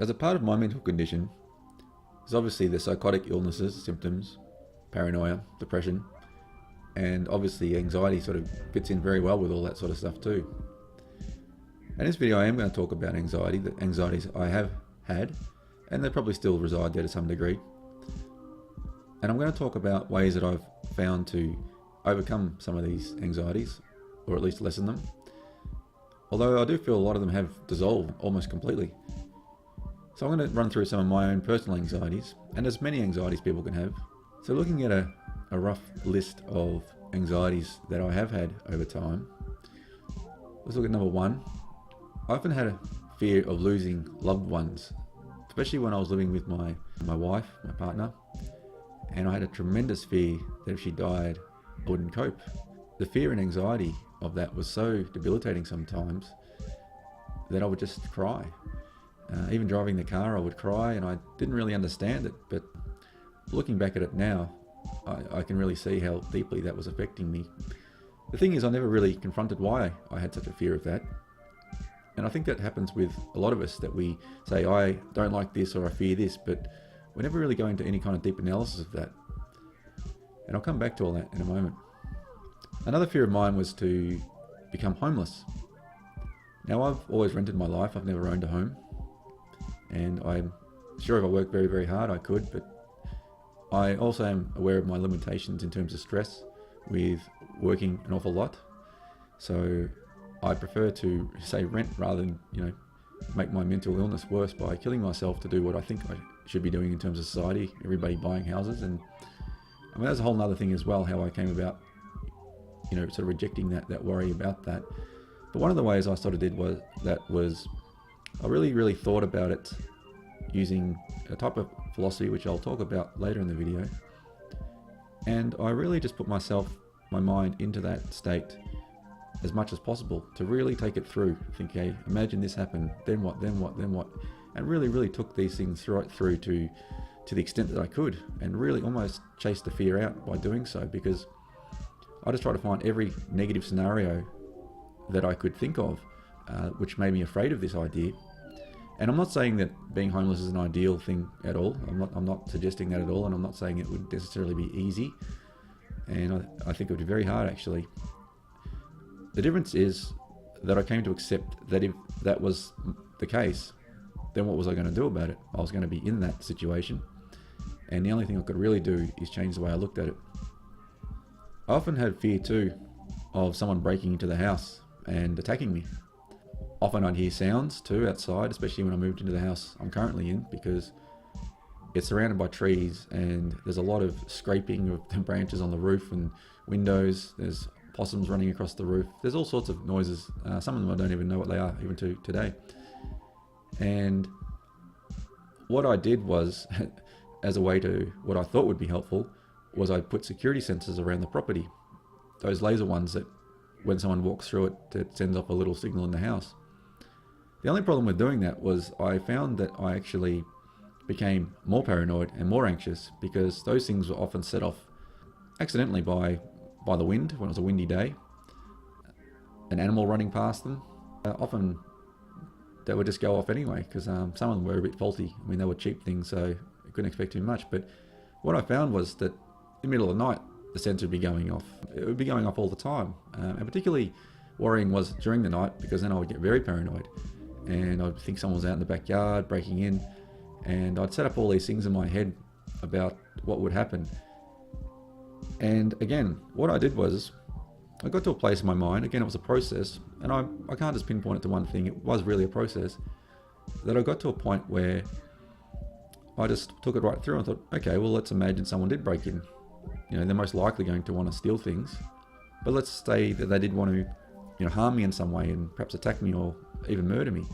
As a part of my mental condition, there's obviously the psychotic illnesses, symptoms, paranoia, depression, and obviously anxiety sort of fits in very well with all that sort of stuff too. In this video I am going to talk about anxiety, the anxieties I have had, and they probably still reside there to some degree. And I'm going to talk about ways that I've found to overcome some of these anxieties, or at least lessen them. Although I do feel a lot of them have dissolved almost completely. So I'm going to run through some of my own personal anxieties, and as many anxieties people can have. So looking at a rough list of anxieties that I have had over time, let's look at number one. I often had a fear of losing loved ones, especially when I was living with my wife, my partner, and I had a tremendous fear that if she died, I wouldn't cope. The fear and anxiety of that was so debilitating sometimes that I would just cry. Even driving the car, I would cry, and I didn't really understand it, but looking back at it now, I can really see how deeply that was affecting me. The thing is, I never really confronted why I had such a fear of that. And I think that happens with a lot of us, that we say, I don't like this or I fear this, but we never really go into any kind of deep analysis of that. And I'll come back to all that in a moment. Another fear of mine was to become homeless. Now, I've always rented my life. I've never owned a home. And I'm sure if I worked very, very hard, I could, but I also am aware of my limitations in terms of stress with working an awful lot. So I prefer to say rent rather than, make my mental illness worse by killing myself to do what I think I should be doing in terms of society, everybody buying houses. And I mean, that's a whole nother thing as well, how I came about, sort of rejecting that worry about that. But one of the ways I sort of did was I really, really thought about it using a type of philosophy, which I'll talk about later in the video. And I really just put my mind into that state as much as possible to really take it through. Think, hey, imagine this happened, then what, then what, then what? And really, really took these things right through to the extent that I could, and really almost chased the fear out by doing so, because I just tried to find every negative scenario that I could think of, which made me afraid of this idea. And I'm not saying that being homeless is an ideal thing at all. I'm not suggesting that at all, and I'm not saying it would necessarily be easy. And I think it would be very hard, actually. The difference is that I came to accept that if that was the case, then what was I going to do about it? I was going to be in that situation, and the only thing I could really do is change the way I looked at it. I often had fear too of someone breaking into the house and attacking me. Often I'd hear sounds too outside, especially when I moved into the house I'm currently in, because it's surrounded by trees and there's a lot of scraping of the branches on the roof and windows. There's possums running across the roof. There's all sorts of noises. Some of them I don't even know what they are, even to today. And what I did was, as a way to, what I thought would be helpful, was I put security sensors around the property. Those laser ones that when someone walks through it sends off a little signal in the house. The only problem with doing that was I found that I actually became more paranoid and more anxious, because those things were often set off accidentally by the wind when it was a windy day, an animal running past them. Often they would just go off anyway, because some of them were a bit faulty. I mean, they were cheap things, so you couldn't expect too much. But what I found was that in the middle of the night, the sensor would be going off. It would be going off all the time. And particularly worrying was during the night, because then I would get very paranoid. And I'd think someone was out in the backyard breaking in. And I'd set up all these things in my head about what would happen. And again, what I did was, I got to a place in my mind, again, it was a process, and I can't just pinpoint it to one thing, it was really a process, that I got to a point where I just took it right through and thought, okay, well, let's imagine someone did break in. They're most likely going to want to steal things, but let's say that they did want to, harm me in some way and perhaps attack me or even murder me.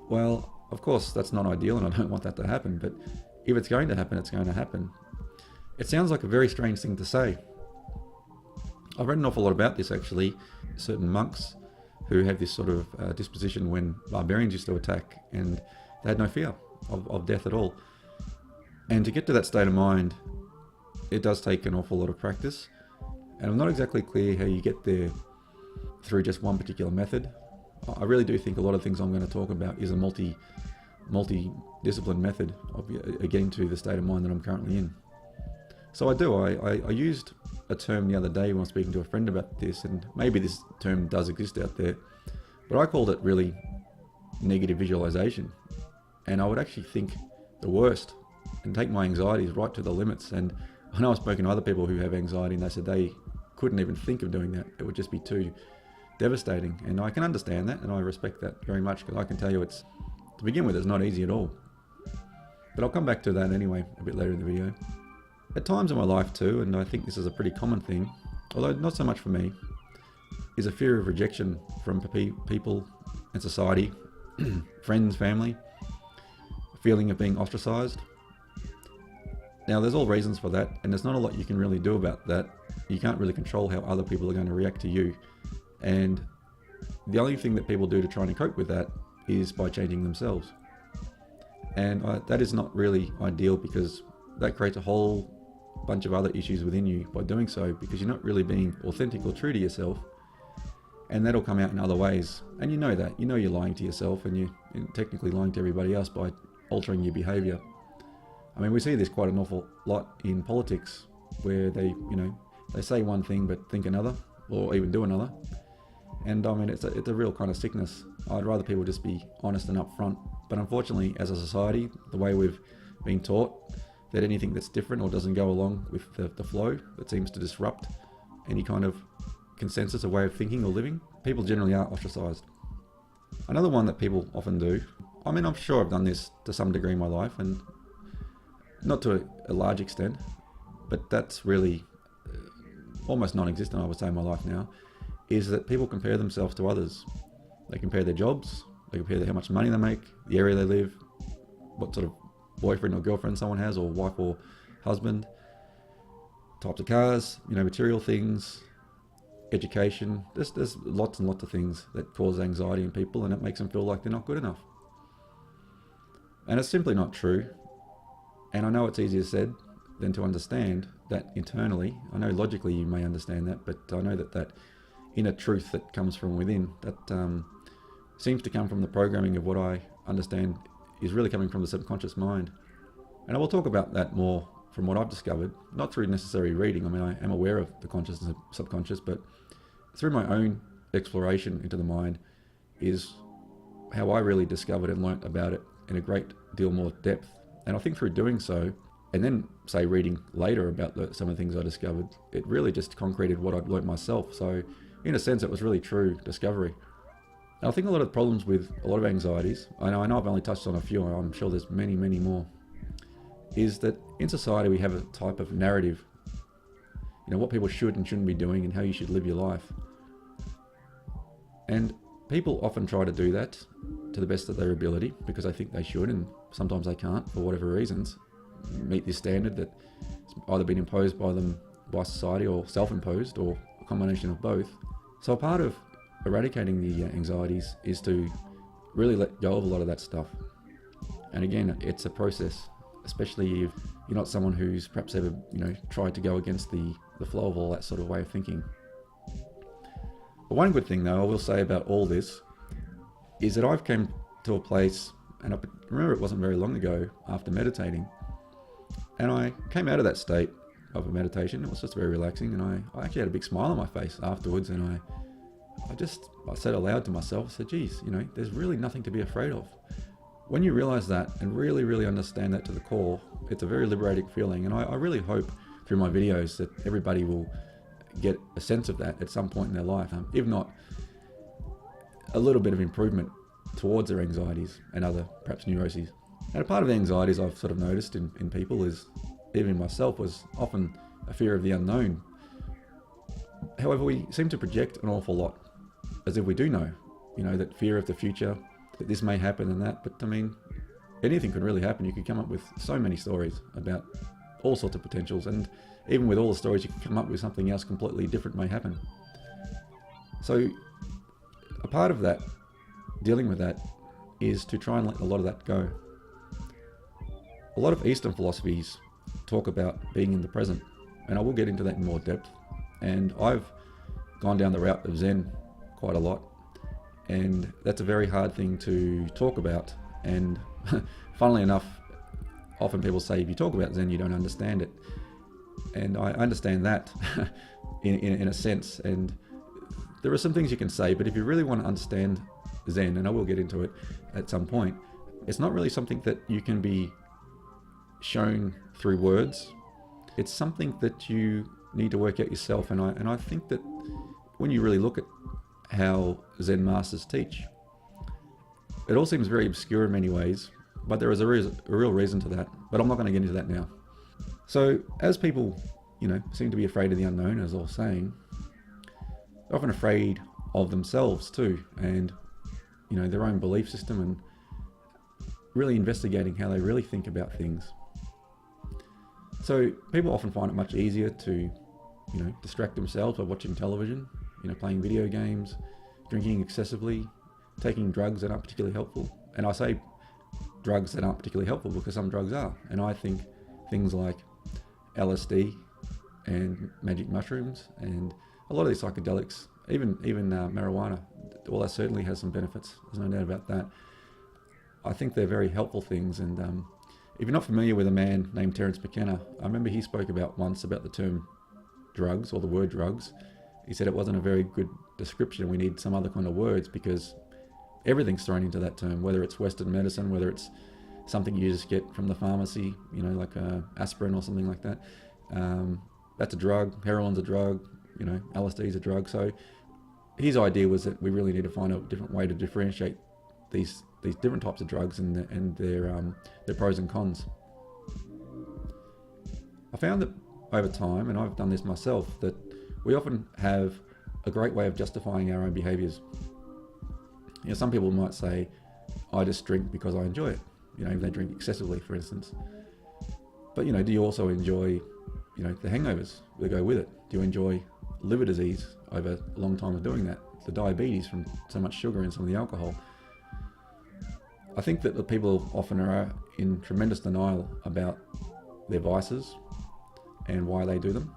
Well, of course, that's not ideal, and I don't want that to happen, but if it's going to happen, it's going to happen. It sounds like a very strange thing to say. I've read an awful lot about this, actually. Certain monks who have this sort of disposition when barbarians used to attack, and they had no fear of death at all. And to get to that state of mind, it does take an awful lot of practice. And I'm not exactly clear how you get there through just one particular method. I really do think a lot of things I'm going to talk about is a multi-discipline method of getting to the state of mind that I'm currently in. So I used a term the other day when I was speaking to a friend about this, and maybe this term does exist out there, but I called it really negative visualization. And I would actually think the worst and take my anxieties right to the limits. And I know I've spoken to other people who have anxiety, and they said they couldn't even think of doing that. It would just be too devastating. And I can understand that, and I respect that very much, because I can tell you to begin with, it's not easy at all. But I'll come back to that anyway a bit later in the video. At times in my life too, and I think this is a pretty common thing, although not so much for me, is a fear of rejection from people and society, friends, family, a feeling of being ostracized. Now, there's all reasons for that, and there's not a lot you can really do about that. You can't really control how other people are going to react to you. And the only thing that people do to try and cope with that is by changing themselves. And that is not really ideal, because that creates a whole bunch of other issues within you by doing so, because you're not really being authentic or true to yourself. And that'll come out in other ways. And you know that. You know you're lying to yourself, and you're technically lying to everybody else by altering your behavior. I mean, we see this quite an awful lot in politics, where they say one thing but think another, or even do another. And I mean, it's a real kind of sickness. I'd rather people just be honest and upfront. But unfortunately, as a society, the way we've been taught, that anything that's different or doesn't go along with the flow, that seems to disrupt any kind of consensus or way of thinking or living, people generally are ostracized. Another one that people often do, I mean, I'm sure I've done this to some degree in my life, and not to a large extent, but that's really almost non-existent, I would say, in my life now, is that people compare themselves to others. They compare their jobs, they compare how much money they make, the area they live, what sort of boyfriend or girlfriend someone has, or wife or husband, types of cars, material things, education. There's lots and lots of things that cause anxiety in people, and it makes them feel like they're not good enough. And it's simply not true. And I know it's easier said than to understand that internally. I know logically you may understand that, but I know that inner truth that comes from within, that seems to come from the programming of what I understand is really coming from the subconscious mind. And I will talk about that more from what I've discovered, not through necessary reading. I mean, I am aware of the conscious and subconscious, but through my own exploration into the mind is how I really discovered and learnt about it in a great deal more depth. And I think through doing so, and then say reading later about some of the things I discovered, it really just concreted what I'd learnt myself. So in a sense, it was really true discovery. And I think a lot of the problems with a lot of anxieties, I know I've only touched on a few, I'm sure there's many, many more, is that in society we have a type of narrative, what people should and shouldn't be doing and how you should live your life. And people often try to do that to the best of their ability, because they think they should, and sometimes they can't for whatever reasons meet this standard that's either been imposed by them by society or self-imposed, or a combination of both. So a part of eradicating the anxieties is to really let go of a lot of that stuff. And again, it's a process, especially if you're not someone who's perhaps ever tried to go against the flow of all that sort of way of thinking. But one good thing though I will say about all this is that I've came to a place, and I remember it wasn't very long ago after meditating, and I came out of that state of a meditation. It was just very relaxing, and I actually had a big smile on my face afterwards, and I said aloud to myself, I said, geez, there's really nothing to be afraid of. When you realize that and really, really understand that to the core, it's a very liberating feeling. And I really hope through my videos that everybody will get a sense of that at some point in their life, if not a little bit of improvement towards their anxieties and other perhaps neuroses. And a part of the anxieties I've sort of noticed in people is, even myself, was often a fear of the unknown. However, we seem to project an awful lot, as if we do know, that fear of the future, that this may happen and that. But I mean, anything could really happen. You could come up with so many stories about all sorts of potentials, and even with all the stories, you can come up with something else completely different may happen. So a part of that, dealing with that, is to try and let a lot of that go. A lot of Eastern philosophies talk about being in the present, and I will get into that in more depth. And I've gone down the route of Zen quite a lot, and that's a very hard thing to talk about, and Funnily enough, often people say if you talk about Zen, you don't understand it. And I understand that in a sense. And there are some things you can say, but if you really want to understand Zen, and I will get into it at some point, it's not really something that you can be shown through words. It's something that you need to work out yourself. And I think that when you really look at how Zen masters teach, it all seems very obscure in many ways, but there is a real reason to that. But I'm not going to get into that now. So as people, seem to be afraid of the unknown, as I was saying, they're often afraid of themselves too, and their own belief system, and really investigating how they really think about things. So people often find it much easier to, distract themselves by watching television, playing video games, drinking excessively, taking drugs that aren't particularly helpful. And I say drugs that aren't particularly helpful because some drugs are. And I think things like LSD and magic mushrooms and a lot of these psychedelics, even marijuana, well, that certainly has some benefits. There's no doubt about that. I think they're very helpful things. And if you're not familiar with a man named Terence McKenna, I remember he spoke once about the term drugs, or the word drugs. He said it wasn't a very good description. We need some other kind of words because everything's thrown into that term, whether it's Western medicine, whether it's something you just get from the pharmacy, like aspirin or something like that. That's a drug. Heroin's a drug. LSD's a drug. So his idea was that we really need to find a different way to differentiate these different types of drugs and their pros and cons. I found that over time, and I've done this myself, that we often have a great way of justifying our own behaviours. Some people might say, I just drink because I enjoy it, if they drink excessively, for instance. But, do you also enjoy, the hangovers that go with it? Do you enjoy liver disease over a long time of doing that? The diabetes from so much sugar and some of the alcohol? I think that the people often are in tremendous denial about their vices and why they do them.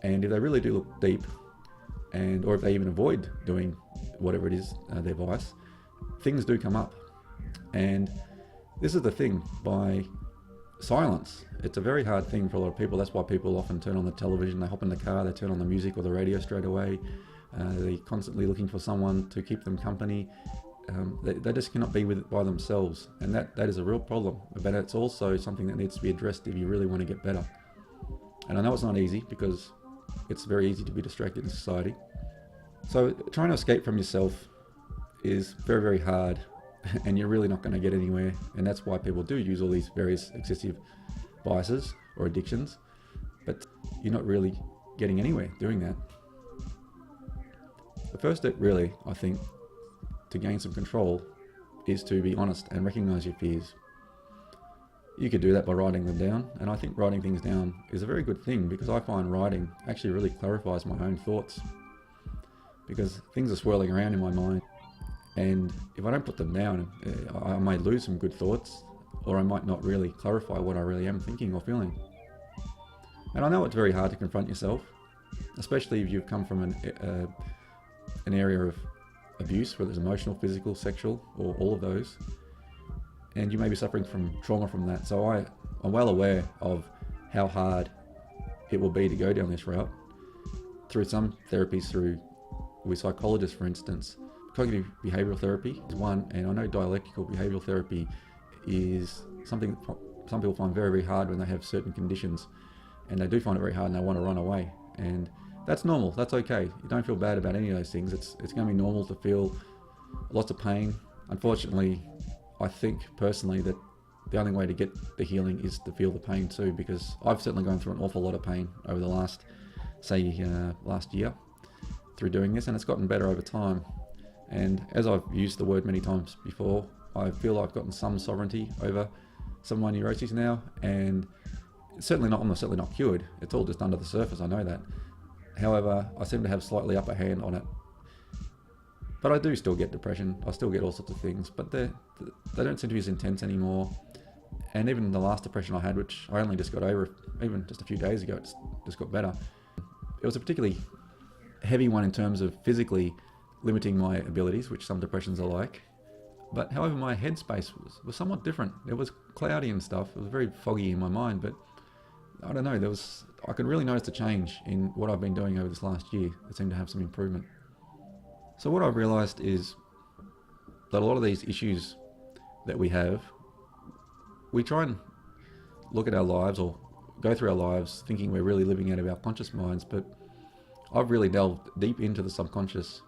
And if they really do look deep, or if they even avoid doing whatever it is, their vice, things do come up. And this is the thing, by silence, it's a very hard thing for a lot of people. That's why people often turn on the television, they hop in the car, they turn on the music or the radio straight away. They're constantly looking for someone to keep them company. They just cannot be by themselves. And that is a real problem. But it's also something that needs to be addressed if you really want to get better. And I know it's not easy because it's very easy to be distracted in society. So trying to escape from yourself is very, very hard, and you're really not going to get anywhere. And that's why people do use all these various excessive vices or addictions, but you're not really getting anywhere doing that. The first step really, I think, to gain some control is to be honest and recognize your fears. You could do that by writing them down, and I think writing things down is a very good thing because I find writing actually really clarifies my own thoughts, because things are swirling around in my mind, and if I don't put them down, I might lose some good thoughts, or I might not really clarify what I really am thinking or feeling. And I know it's very hard to confront yourself, especially if you've come from an area of abuse, whether it's emotional, physical, sexual, or all of those, and you may be suffering from trauma from that. So I'm well aware of how hard it will be to go down this route. Through some therapies, with psychologists, for instance, cognitive behavioural therapy is one, and I know dialectical behavioural therapy is something that some people find very, very hard when they have certain conditions, and they do find it very hard and they want to run away. And that's normal, that's okay. You don't feel bad about any of those things. It's going to be normal to feel lots of pain. Unfortunately, I think personally that the only way to get the healing is to feel the pain too, because I've certainly gone through an awful lot of pain over the last year through doing this, and it's gotten better over time. And as I've used the word many times before, I feel I've gotten some sovereignty over some of my neuroses now, and I'm certainly not cured. It's all just under the surface, I know that. However, I seem to have slightly upper hand on it. But I do still get depression, I still get all sorts of things, but they don't seem to be as intense anymore. And even the last depression I had, which I only just got over, even just a few days ago, it just got better. It was a particularly heavy one in terms of physically limiting my abilities, which some depressions are like. But however, my headspace was somewhat different. It was cloudy and stuff. It was very foggy in my mind, but I don't know, I could really notice the change in what I've been doing over this last year. It seemed to have some improvement. So what I've realized is that a lot of these issues that we have, we try and look at our lives or go through our lives thinking we're really living out of our conscious minds, but I've really delved deep into the subconscious,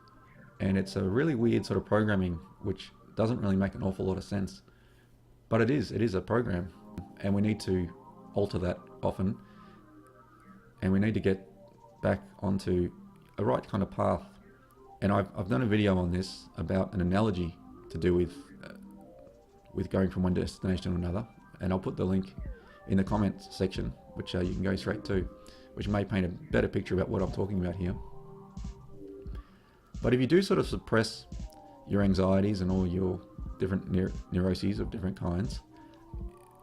and it's a really weird sort of programming which doesn't really make an awful lot of sense. But it is a program, and we need to alter that often, and we need to get back onto a right kind of path. And I've done a video on this about an analogy to do with going from one destination to another, and I'll put the link in the comments section, which you can go straight to, which may paint a better picture about what I'm talking about here. But if you do sort of suppress your anxieties and all your different neuroses of different kinds,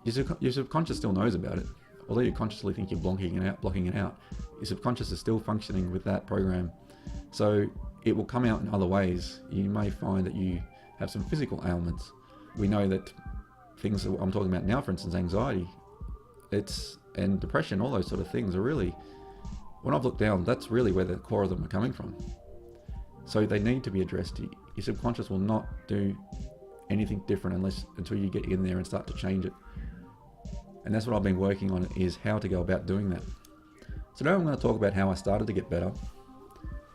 your subconscious still knows about it. Although you consciously think you're blocking it out, your subconscious is still functioning with that program. So it will come out in other ways. You may find that you have some physical ailments. We know that things that I'm talking about now, for instance, anxiety, and depression, all those sort of things are really, when I've looked down, that's really where the core of them are coming from. So they need to be addressed. Your subconscious will not do anything different until you get in there and start to change it. And that's what I've been working on, is how to go about doing that. So now I'm going to talk about how I started to get better.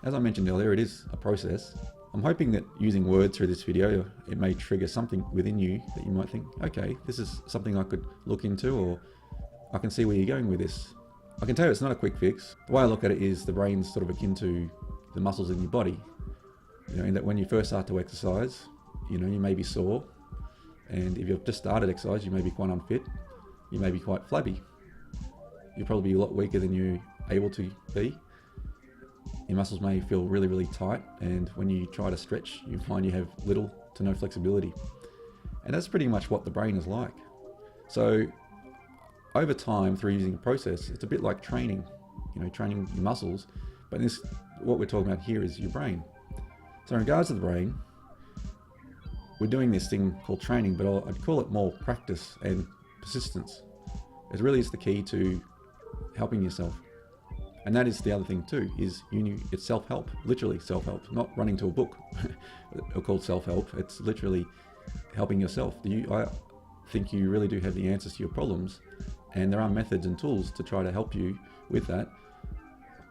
As I mentioned earlier, it is a process. I'm hoping that using words through this video, it may trigger something within you that you might think, okay, this is something I could look into, or I can see where you're going with this. I can tell you it's not a quick fix. The way I look at it is the brain's sort of akin to the muscles in your body. In that when you first start to exercise, you may be sore, and if you've just started exercise, you may be quite unfit, you may be quite flabby. You'll probably be a lot weaker than you're able to be. Your muscles may feel really, really tight, and when you try to stretch, you find you have little to no flexibility. And that's pretty much what the brain is like. So over time, through using a process, it's a bit like training, training your muscles, but what we're talking about here is your brain. So in regards to the brain, we're doing this thing called training, but I'd call it more practice and persistence. It really is the key to helping yourself. And that is the other thing too, is it's self-help, literally self-help, not running to a book called self-help. It's literally helping yourself. I think you really do have the answers to your problems, and there are methods and tools to try to help you with that.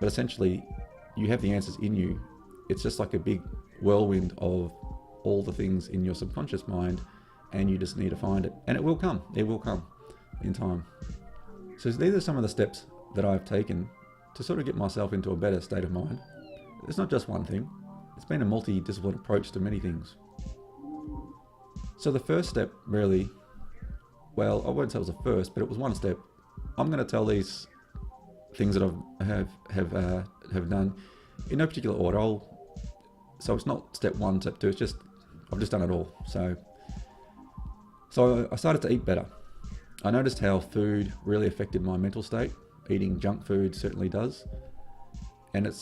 But essentially, you have the answers in you. It's just like a big whirlwind of all the things in your subconscious mind, and you just need to find it. And it will come in time. So these are some of the steps that I've taken to sort of get myself into a better state of mind. It's not just one thing. It's been a multidisciplinary approach to many things. So the first step really, well, I won't say it was the first, but it was one step. I'm going to tell these things that I have done in no particular order. So it's not step one, step two. It's just I've just done it all. So I started to eat better. I noticed how food really affected my mental state. Eating junk food certainly does, and it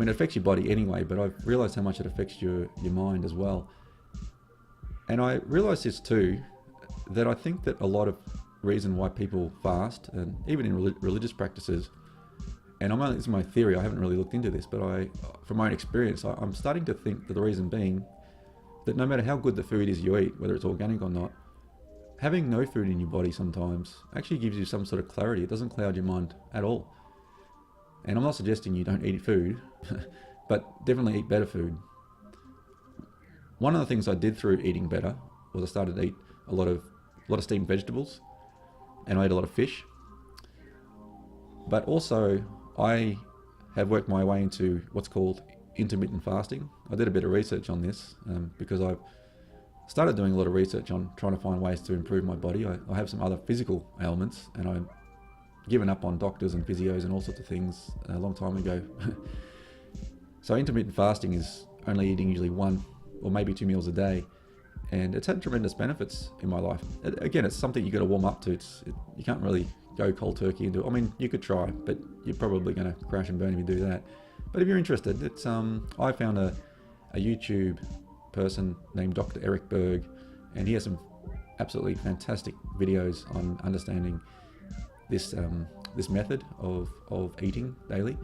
affects your body anyway. But I've realised how much it affects your mind as well. And I realised this too, that I think that a lot of reason why people fast, and even in religious practices, and this is my theory, I haven't really looked into this, but from my own experience, I'm starting to think that the reason being that no matter how good the food is you eat, whether it's organic or not, having no food in your body sometimes actually gives you some sort of clarity. It doesn't cloud your mind at all. And I'm not suggesting you don't eat food, but definitely eat better food. One of the things I did through eating better was I started to eat a lot of steamed vegetables, and I ate a lot of fish. But also, I have worked my way into what's called intermittent fasting. I did a bit of research on this because I've started doing a lot of research on trying to find ways to improve my body. I have some other physical ailments, and I've given up on doctors and physios and all sorts of things a long time ago. So intermittent fasting is only eating usually 1 or maybe 2 meals a day, and it's had tremendous benefits in my life. Again, it's something you got to warm up to. You can't really go cold turkey into it. I mean, you could try, but you're probably going to crash and burn if you do that. But if you're interested, I found a YouTube person named Dr. Eric Berg, and he has some absolutely fantastic videos on understanding this this method of eating daily,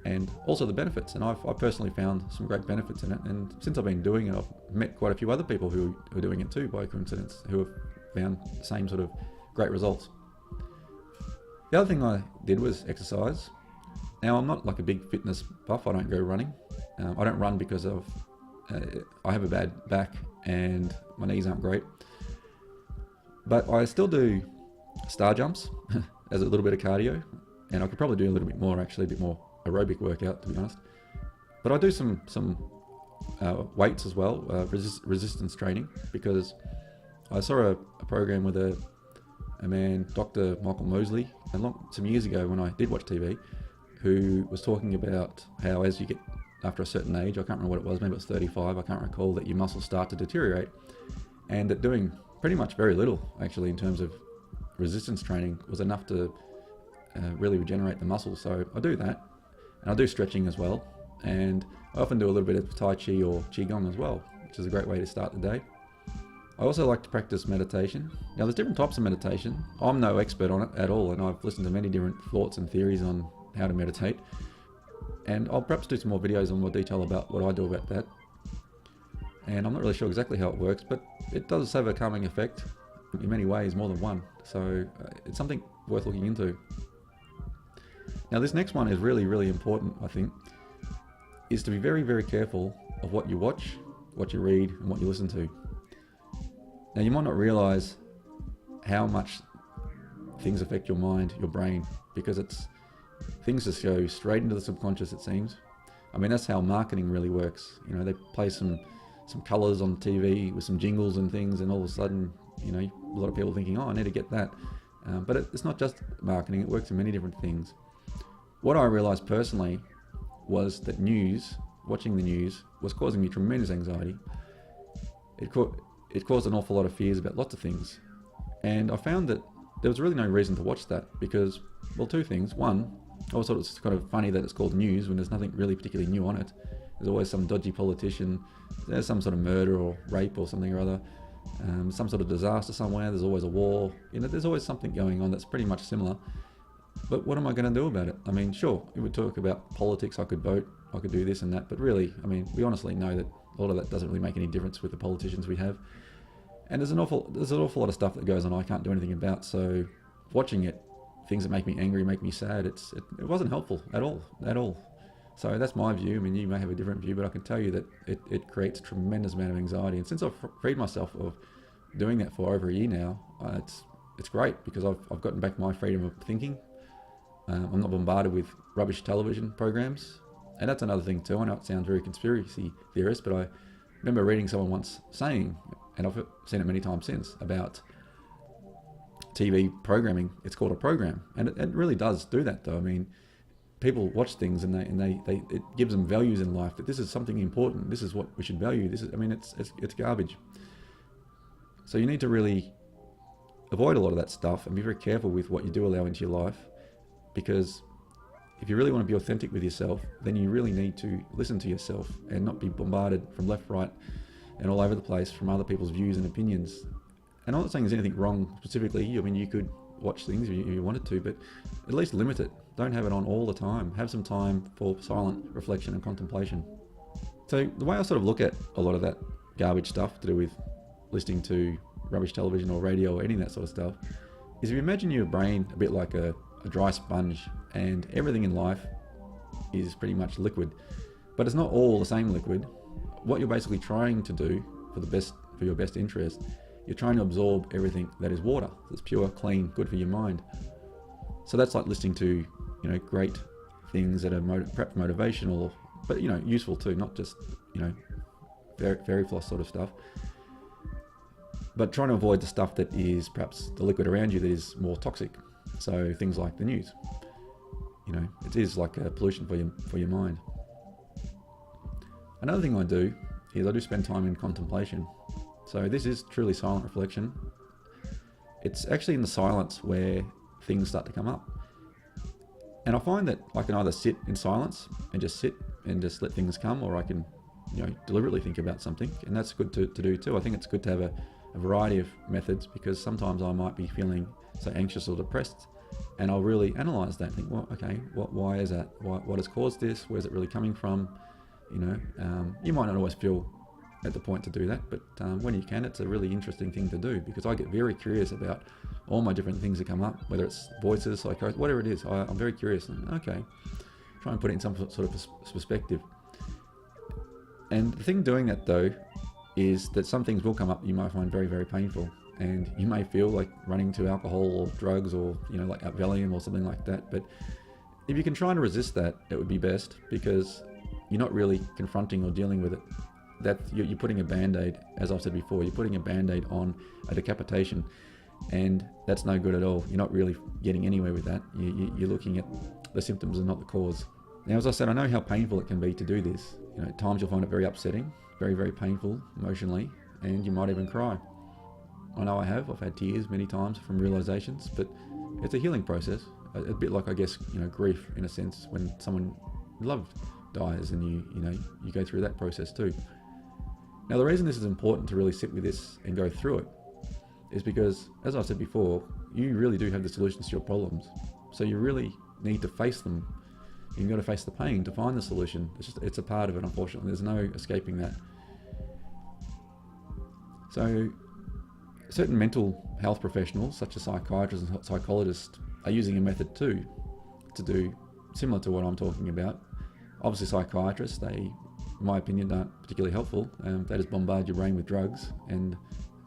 and also the benefits. And I've personally found some great benefits in it, and since I've been doing it, I've met quite a few other people who are doing it too by coincidence, who have found the same sort of great results. The other thing I did was exercise. Now, I'm not like a big fitness buff. I don't go running. I don't run because of I have a bad back and my knees aren't great. But I still do star jumps as a little bit of cardio, and I could probably do a little bit more, actually, a bit more aerobic workout, to be honest. But I do some weights as well, resistance training, because I saw a program with a man, Dr. Michael Mosley, some years ago when I did watch TV, who was talking about how as you get after a certain age, I can't remember what it was, maybe it was 35, I can't recall, that your muscles start to deteriorate, and that doing pretty much very little, actually, in terms of resistance training was enough to really regenerate the muscles. So I do that, and I do stretching as well, and I often do a little bit of Tai Chi or Qigong as well, which is a great way to start the day. I also like to practice meditation. Now, there's different types of meditation. I'm no expert on it at all, and I've listened to many different thoughts and theories on how to meditate, and I'll perhaps do some more videos in more detail about what I do about that. And I'm not really sure exactly how it works, but it does have a calming effect in many ways, more than one. So it's something worth looking into. Now, this next one is really, really important, I think, is to be very, very careful of what you watch, what you read, and what you listen to. Now, you might not realize how much things affect your mind, your brain, because things just go straight into the subconscious, it seems. I mean, that's how marketing really works. You know, they play some colors on TV with some jingles and things, and all of a sudden, you know, a lot of people thinking, oh, I need to get that. But it's not just marketing, it works in many different things. What I realized personally was that watching the news was causing me tremendous anxiety. It caused an awful lot of fears about lots of things. And I found that there was really no reason to watch that because, well, two things. One, I always thought it was kind of funny that it's called news when there's nothing really particularly new on it. There's always some dodgy politician, there's some sort of murder or rape or something or other, some sort of disaster somewhere, there's always a war, you know, there's always something going on that's pretty much similar. But what am I going to do about it? I mean, sure, if we talk about politics, I could vote, I could do this and that, but really, I mean, we honestly know that a lot of that doesn't really make any difference with the politicians we have. And there's an awful lot of stuff that goes on I can't do anything about, so watching it, things that make me angry, make me sad, it wasn't helpful at all. So that's my view. I mean, you may have a different view, but I can tell you that it creates a tremendous amount of anxiety. And since I've freed myself of doing that for over a year now, it's great because I've gotten back my freedom of thinking. I'm not bombarded with rubbish television programs. And that's another thing too. I know it sounds very conspiracy theorist, but I remember reading someone once saying, and I've seen it many times since, about TV programming. It's called a program, and it really does do that though. I mean, people watch things and they it gives them values in life, that this is something important, this is what we should value, it's garbage. So you need to really avoid a lot of that stuff and be very careful with what you do allow into your life, because if you really want to be authentic with yourself, then you really need to listen to yourself and not be bombarded from left, right and all over the place from other people's views and opinions. And I'm not saying there's anything wrong specifically. I mean, you could watch things if you wanted to, but at least limit it. Don't have it on all the time. Have some time for silent reflection and contemplation. So the way I sort of look at a lot of that garbage stuff to do with listening to rubbish television or radio or any of that sort of stuff is, if you imagine your brain a bit like a dry sponge, and everything in life is pretty much liquid, but it's not all the same liquid. What you're basically trying to do for your best interest, you're trying to absorb everything that is water, that's pure, clean, good for your mind. So that's like listening to, you know, great things that are perhaps motivational, but, you know, useful too, not just, you know, fairy floss sort of stuff. But trying to avoid the stuff that is perhaps the liquid around you that is more toxic. So things like the news, you know, it is like a pollution for your mind. Another thing I do is I do spend time in contemplation. So this is truly silent reflection. It's actually in the silence where things start to come up. And I find that I can either sit in silence and just sit and just let things come, or I can deliberately think about something, and that's good to do too. I think it's good to have a variety of methods, because sometimes I might be feeling, say, anxious or depressed, and I'll really analyze that and think, well, okay, why is that? What has caused this? Where's it really coming from? You might not always feel at the point to do that, but when you can, it's a really interesting thing to do, because I get very curious about all my different things that come up, whether it's voices, psychosis, whatever it is. I'm very curious, and okay, try and put it in some sort of perspective. And the thing doing that though is that some things will come up you might find very, very painful, and you may feel like running to alcohol or drugs, or like Valium or something like that. But if you can try and resist that, it would be best, because you're not really confronting or dealing with it. That you're putting a band-aid, as I've said before, you're putting a band-aid on a decapitation, and that's no good at all. You're not really getting anywhere with that. You're looking at the symptoms and not the cause. Now, as I said, I know how painful it can be to do this. At times you'll find it very upsetting, very, very painful emotionally, and you might even cry. I know I have. I've had tears many times from realizations, but it's a healing process. A bit like, I guess, grief in a sense, when someone loved dies, and you go through that process too. Now, the reason this is important to really sit with this and go through it is because, as I said before, you really do have the solutions to your problems. So you really need to face them. You've got to face the pain to find the solution. It's a part of it, unfortunately. There's no escaping that. So certain mental health professionals, such as psychiatrists and psychologists, are using a method too to do similar to what I'm talking about. Obviously, psychiatrists, they, in my opinion, aren't particularly helpful. They just bombard your brain with drugs, and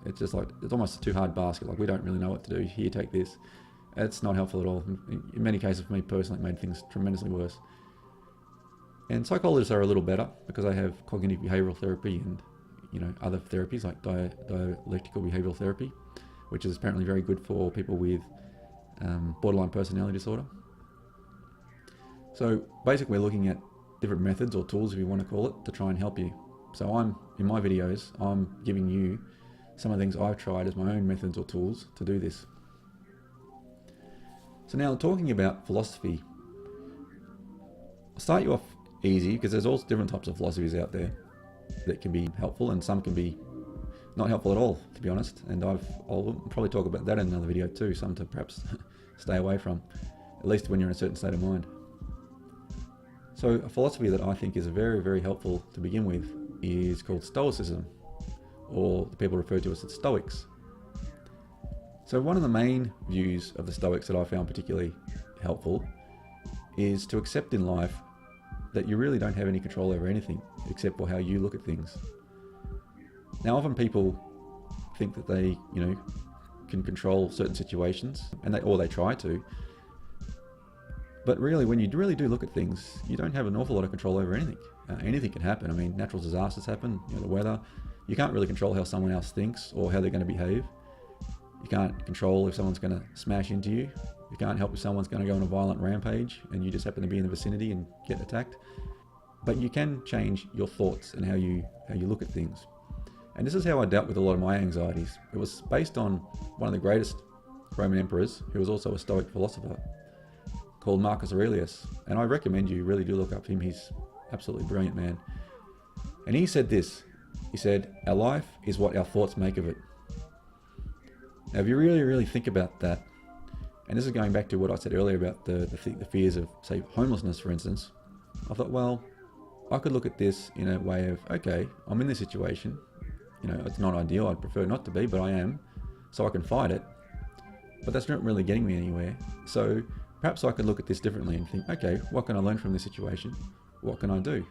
it's just like, it's almost a too hard basket. Like, we don't really know what to do. Here, take this. It's not helpful at all. In many cases, for me personally, it made things tremendously worse. And psychologists are a little better, because they have cognitive behavioral therapy and other therapies like dialectical behavioral therapy, which is apparently very good for people with borderline personality disorder. So basically, we're looking at different methods or tools, if you want to call it, to try and help you. So in my videos, I'm giving you some of the things I've tried as my own methods or tools to do this. So now, talking about philosophy, I'll start you off easy, because there's all different types of philosophies out there that can be helpful, and some can be not helpful at all, to be honest. And I'll probably talk about that in another video too, some to perhaps stay away from, at least when you're in a certain state of mind. So a philosophy that I think is very, very helpful to begin with is called Stoicism, or the people refer to as the Stoics. So one of the main views of the Stoics that I found particularly helpful is to accept in life that you really don't have any control over anything except for how you look at things. Now, often people think that they, can control certain situations, and they try to. But really, when you really do look at things, you don't have an awful lot of control over anything. Anything can happen. I mean, natural disasters happen, the weather. You can't really control how someone else thinks or how they're going to behave. You can't control if someone's going to smash into you. You can't help if someone's going to go on a violent rampage and you just happen to be in the vicinity and get attacked. But you can change your thoughts and how you look at things. And this is how I dealt with a lot of my anxieties. It was based on one of the greatest Roman emperors, who was also a Stoic philosopher, called Marcus Aurelius. And I recommend you really do look up him. He's absolutely brilliant, man. And he said this. He said, "Our life is what our thoughts make of it." Now, if you really, really think about that, and this is going back to what I said earlier about the fears of, say, homelessness, for instance, I thought, well, I could look at this in a way of, okay, I'm in this situation. It's not ideal. I'd prefer not to be, but I am, so I can fight it. But that's not really getting me anywhere. So perhaps I could look at this differently and think, okay, what can I learn from this situation? What can I do?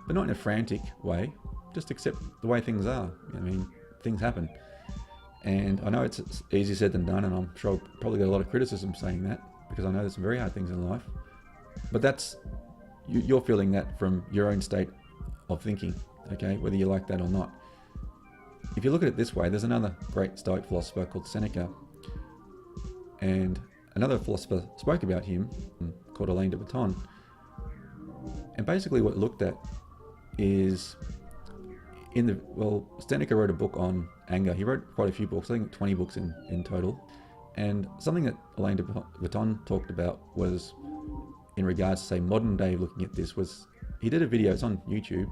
But not in a frantic way. Just accept the way things are. Things happen. And I know it's easier said than done, and I'm sure I'll probably get a lot of criticism saying that, because I know there's some very hard things in life. But that's, you're feeling that from your own state of thinking, okay, whether you like that or not. If you look at it this way, there's another great Stoic philosopher called Seneca, and another philosopher spoke about him called Alain de Botton. And basically what it looked at is, Seneca wrote a book on anger. He wrote quite a few books, I think 20 books in total. And something that Alain de Botton talked about was, in regards to, say, modern day looking at this, was he did a video, it's on YouTube,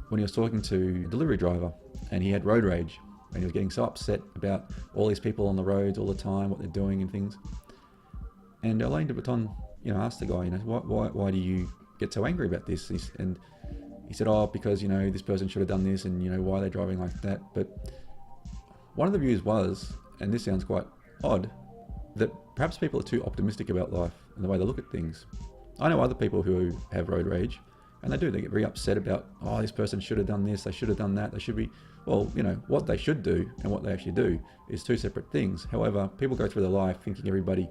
when he was talking to a delivery driver, and he had road rage, and he was getting so upset about all these people on the roads all the time, what they're doing and things. And Alain de Botton, asked the guy, why do you get so angry about this? And he said, because, this person should have done this, and, why are they driving like that? But one of the views was, and this sounds quite odd, that perhaps people are too optimistic about life and the way they look at things. I know other people who have road rage, and they get very upset about, this person should have done this, they should have done that, they should be, what they should do and what they actually do is two separate things. However, people go through their life thinking everybody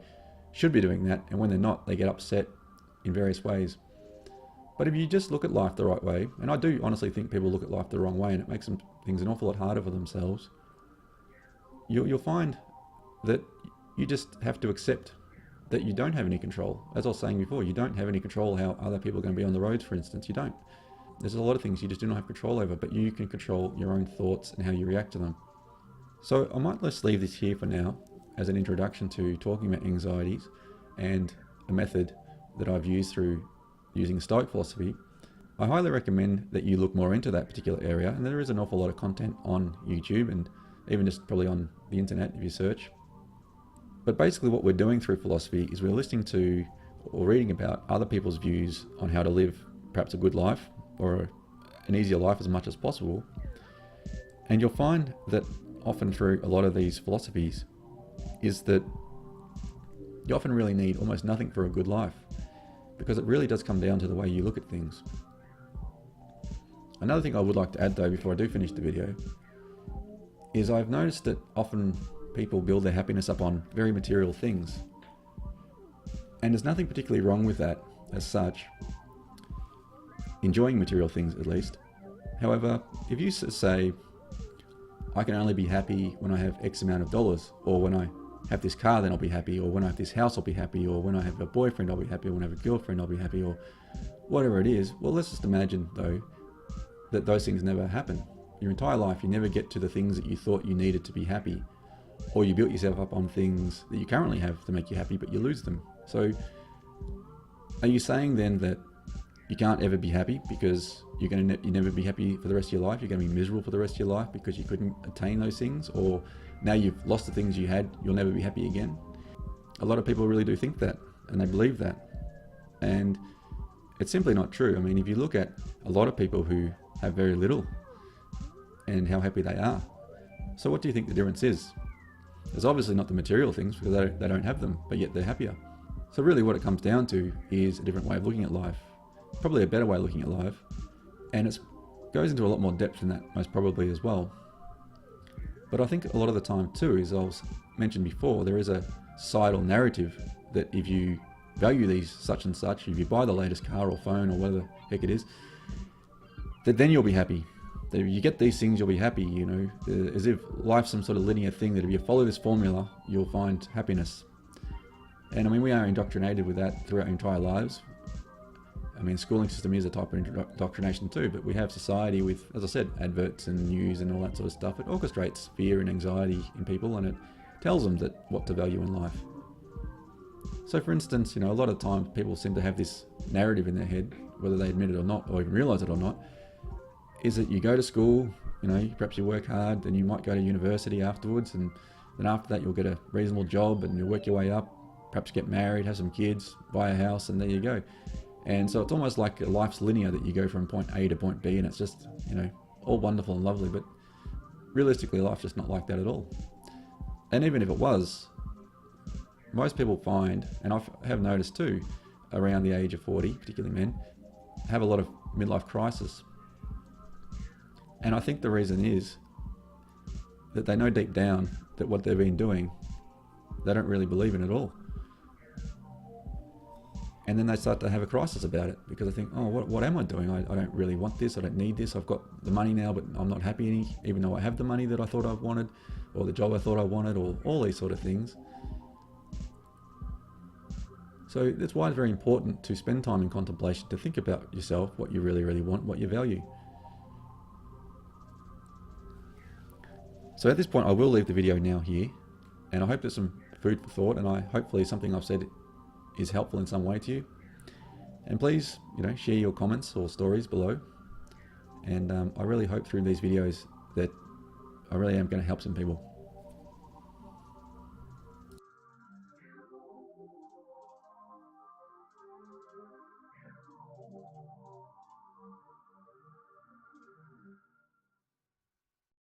should be doing that, and when they're not, they get upset in various ways. But if you just look at life the right way, and I do honestly think people look at life the wrong way, and it makes things an awful lot harder for themselves, you'll find that you just have to accept that you don't have any control. As I was saying before, you don't have any control how other people are going to be on the roads, for instance. You don't. There's a lot of things you just do not have control over, but you can control your own thoughts and how you react to them. So I might just leave this here for now as an introduction to talking about anxieties and a method that I've used through using Stoic philosophy. I highly recommend that you look more into that particular area, and there is an awful lot of content on YouTube and even just probably on the internet if you search. But basically what we're doing through philosophy is we're listening to or reading about other people's views on how to live perhaps a good life or an easier life as much as possible. And you'll find that often through a lot of these philosophies is that you often really need almost nothing for a good life, because it really does come down to the way you look at things. Another thing I would like to add though before I do finish the video is I've noticed that often people build their happiness up on very material things. And there's nothing particularly wrong with that as such, enjoying material things at least. However, if you say, I can only be happy when I have X amount of dollars, or when I have this car then I'll be happy, or when I have this house I'll be happy, or when I have a boyfriend I'll be happy, or when I have a girlfriend I'll be happy, or whatever it is, well, let's just imagine though that those things never happen. Your entire life you never get to the things that you thought you needed to be happy, or you built yourself up on things that you currently have to make you happy, but you lose them. So are you saying then that you can't ever be happy because you never be happy for the rest of your life? You're going to be miserable for the rest of your life because you couldn't attain those things? Or now you've lost the things you had, you'll never be happy again? A lot of people really do think that, and they believe that. And it's simply not true. I mean, if you look at a lot of people who have very little and how happy they are, so what do you think the difference is? It's obviously not the material things, because they don't have them, but yet they're happier. So really what it comes down to is a different way of looking at life, probably a better way of looking at life, and it goes into a lot more depth than that most probably as well. But I think a lot of the time too, as I was mentioned before, there is a societal narrative that if you value these such and such, if you buy the latest car or phone or whatever the heck it is, that then you'll be happy. That if you get these things, you'll be happy, as if life's some sort of linear thing, that if you follow this formula, you'll find happiness. And I mean, we are indoctrinated with that throughout our entire lives. I mean, schooling system is a type of indoctrination too, but we have society with, as I said, adverts and news and all that sort of stuff. It orchestrates fear and anxiety in people, and it tells them that what to value in life. So for instance, a lot of times people seem to have this narrative in their head, whether they admit it or not, or even realize it or not, is that you go to school, perhaps you work hard, then you might go to university afterwards, and then after that you'll get a reasonable job and you'll work your way up, perhaps get married, have some kids, buy a house, and there you go. And so it's almost like life's linear, that you go from point A to point B, and it's just, all wonderful and lovely, but realistically life's just not like that at all. And even if it was, most people find, and I have noticed too, around the age of 40, particularly men, have a lot of midlife crisis. And I think the reason is that they know deep down that what they've been doing, they don't really believe in at all. And then they start to have a crisis about it, because they think, what am I doing? I don't really want this, I don't need this, I've got the money now, but I'm not happy even though I have the money that I thought I wanted, or the job I thought I wanted, or all these sort of things. So that's why it's very important to spend time in contemplation, to think about yourself, what you really, really want, what you value. So at this point I will leave the video now here, and I hope there's some food for thought, and hopefully something I've said is helpful in some way to you. And please, share your comments or stories below. And I really hope through these videos that I really am going to help some people.